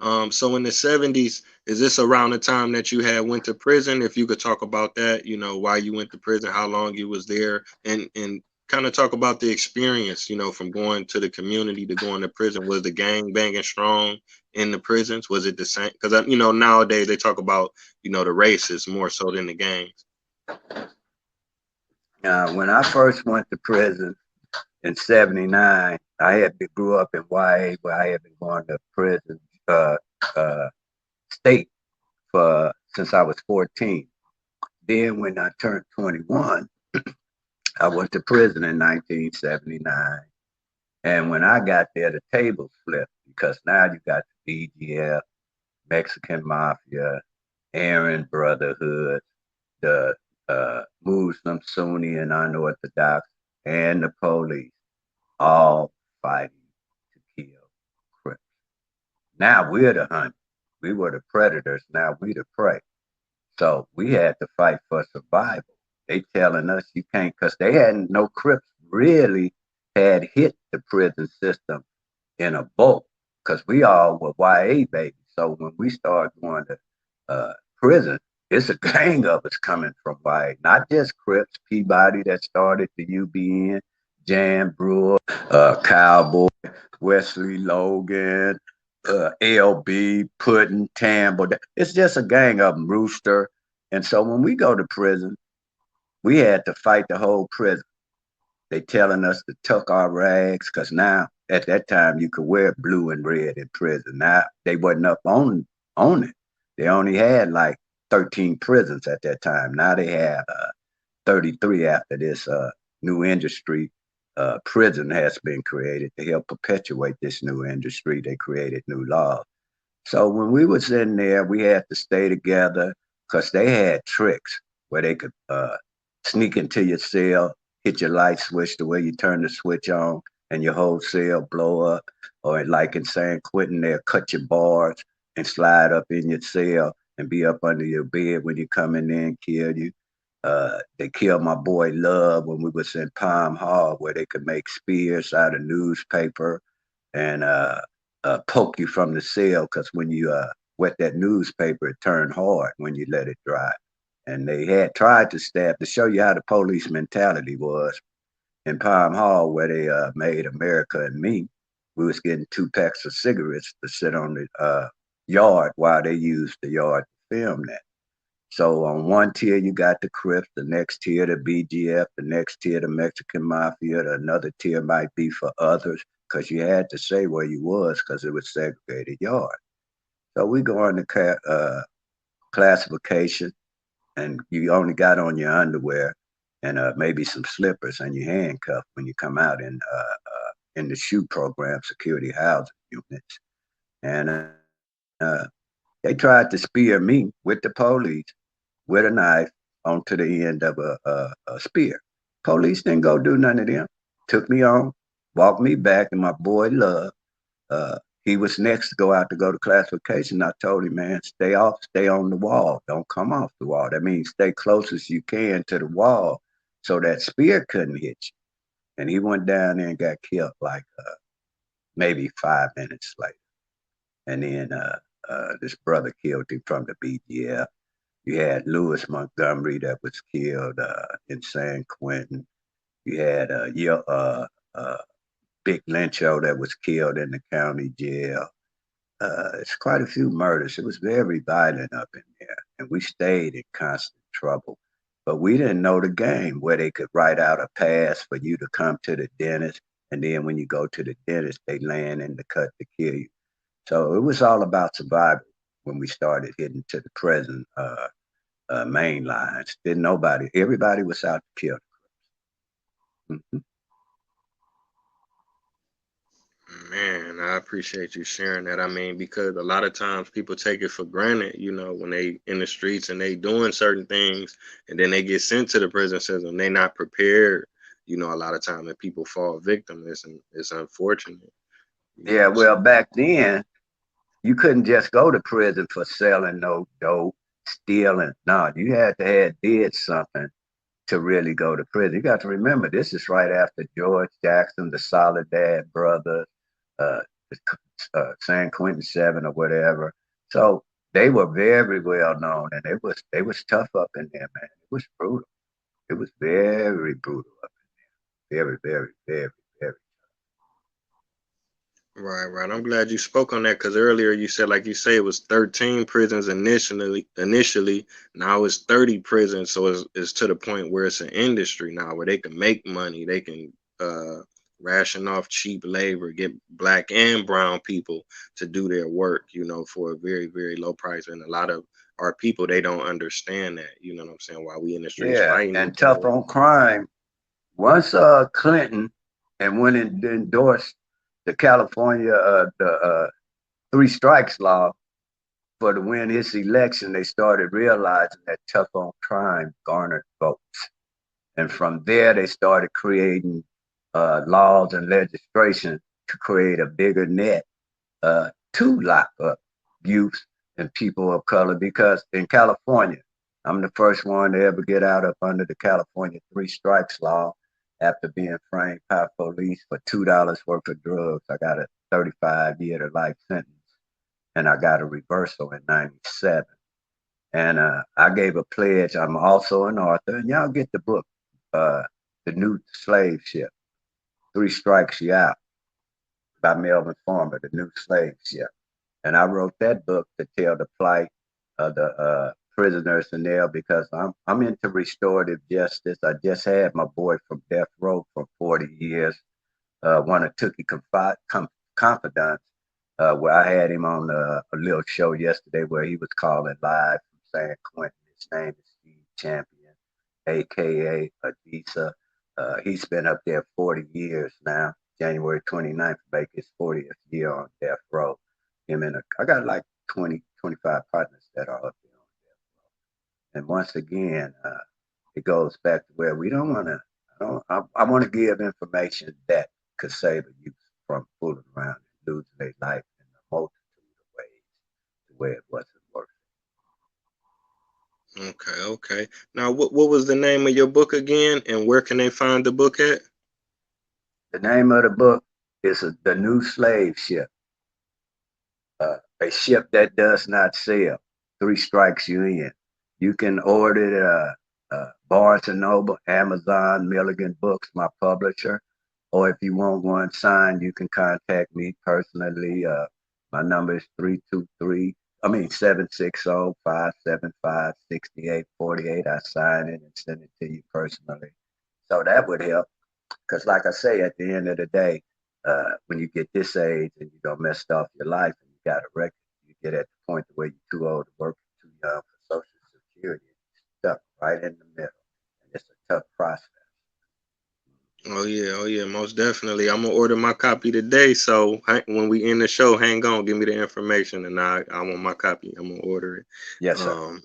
So in the 70s, is this around the time that you had went to prison? If you could talk about that, why you went to prison, how long you was there, and kind of talk about the experience, from going to the community to going to prison. Was the gang banging strong in the prisons? Was it the same? Because nowadays they talk about the races more so than the gangs. When I first went to prison in '79, I had grew up in YA where I had been going to prison uh, uh, state for since I was 14. Then when I turned 21, I went to prison in 1979. And when I got there, the tables flipped because now you got the BGF, Mexican Mafia, Aryan Brotherhood, the Muslim, Sunni, and unorthodox, and the police all fighting to kill Crips. Now we're the hunt. We were the predators. Now we the prey. So we had to fight for survival. They telling us you can't, because they hadn't, no Crips really had hit the prison system in a bulk, because we all were YA babies. So when we started going to prison, it's a gang of us coming from YA, not just Crips, Peabody that started the UBN, Jan Brewer, Cowboy, Wesley Logan, LB, Puddin, Tambo. It's just a gang of them, Rooster. And so when we go to prison, we had to fight the whole prison. They telling us to tuck our rags because now at that time you could wear blue and red in prison. Now they wasn't up on it. They only had like 13 prisons at that time. Now they have 33 after this new industry. Prison has been created to help perpetuate this new industry. They created new laws. So when we was in there, we had to stay together because they had tricks where they could sneak into your cell, hit your light switch the way you turn the switch on, and your whole cell blow up. Or like in San Quentin, they'll cut your bars and slide up in your cell and be up under your bed when you come in there and kill you. They killed my boy Love when we was in Palm Hall, where they could make spears out of newspaper and poke you from the cell, because when you wet that newspaper, it turned hard when you let it dry. And they had tried to stab to show you how the police mentality was in Palm Hall, where they made America and Me. We was getting 2 packs of cigarettes to sit on the yard while they used the yard to film that. So on one tier you got the Crips, the next tier the BGF, the next tier the Mexican Mafia, another tier might be for others, because you had to say where you was because it was segregated yard. So we go on the classification, and you only got on your underwear and maybe some slippers and your handcuff when you come out in the shoe program, security housing units. And they tried to spear me with the police with a knife onto the end of a spear. Police didn't go do none of them. Took me on, walked me back, and my boy Love, he was next to go to classification. I told him, man, stay off, stay on the wall. Don't come off the wall. That means stay close as you can to the wall so that spear couldn't hit you. And he went down there and got killed like maybe 5 minutes later. And then this brother killed him from the BGF. You had Lewis Montgomery that was killed in San Quentin. You had Big Lyncho that was killed in the county jail. It's quite a few murders. It was very violent up in there, and we stayed in constant trouble. But we didn't know the game where they could write out a pass for you to come to the dentist, and then when you go to the dentist, they land in the cut to kill you. So it was all about survival when we started hitting to the present main lines. Didn't nobody, everybody was out to kill. Mm-hmm. Man, I appreciate you sharing that. I mean, because a lot of times people take it for granted, when they in the streets and they doing certain things, and then they get sent to the prison system, they not prepared. A lot of time that people fall victim. It's unfortunate. Yeah, well, back then, you couldn't just go to prison for selling no dope, stealing. No, you had to have did something to really go to prison. You got to remember, this is right after George Jackson, the Soledad brothers, uh, San Quentin 7 or whatever. So they were very well known, and it was tough up in there, man. It was brutal. It was very brutal up in there. Very, very, very, very. Right, right. I'm glad you spoke on that because earlier you said, like you say, it was 13 prisons initially. Initially, now it's 30 prisons, so it's to the point where it's an industry now where they can make money. They can ration off cheap labor, get black and brown people to do their work, for a very, very low price. And a lot of our people, they don't understand that. You know what I'm saying? While we in the streets Yeah, fighting and each tough other. on crime. Once Clinton and when it endorsed the California three strikes law for to win his election, they started realizing that tough on crime garnered votes. And from there, they started creating laws and legislation to create a bigger net to lock up youth and people of color. Because in California, I'm the first one to ever get out up under the California three strikes law after being framed by police for $2 worth of drugs. I got a 35-year to life sentence, and I got a reversal in '97. And I gave a pledge. I'm also an author, and y'all get the book, uh, The New Slave Ship, Three Strikes You Out, by Melvin Farmer, The New Slave Ship. And I wrote that book to tell the plight of the prisoners in there because I'm into restorative justice. I just had my boy from death row for 40 years, one of Tookie Confidants, where I had him on a little show yesterday where he was calling live from San Quentin. His name is Steve Champion, aka Adisa. He's been up there 40 years now. January 29th, make his 40th year on death row. I got like 20, 25 partners that are up there on death row. And once again, it goes back to where we don't want to. I want to give information that could save a youth from fooling around and losing their life in a multitude of ways to where it wasn't worth Okay, okay. Now, what was the name of your book again, and where can they find the book at? it. The name of the book is The New Slave Ship, a ship that does not sail. Three strikes you in. You can order it Barnes and Noble, Amazon, Milligan Books, my publisher. Or if you want one signed, you can contact me personally. My number is 760-575-6848. I sign it and send it to you personally. So that would help. Because, like I say, at the end of the day, when you get this age and you don't messed off your life and you got a record, you get at the point where you're too old to work, too young for Social Security, and you're stuck right in the middle. And it's a tough process. Oh yeah, most definitely. I'm gonna order my copy today. So when we end the show, hang on, give me the information, and I want my copy. I'm gonna order it. Yes, sir.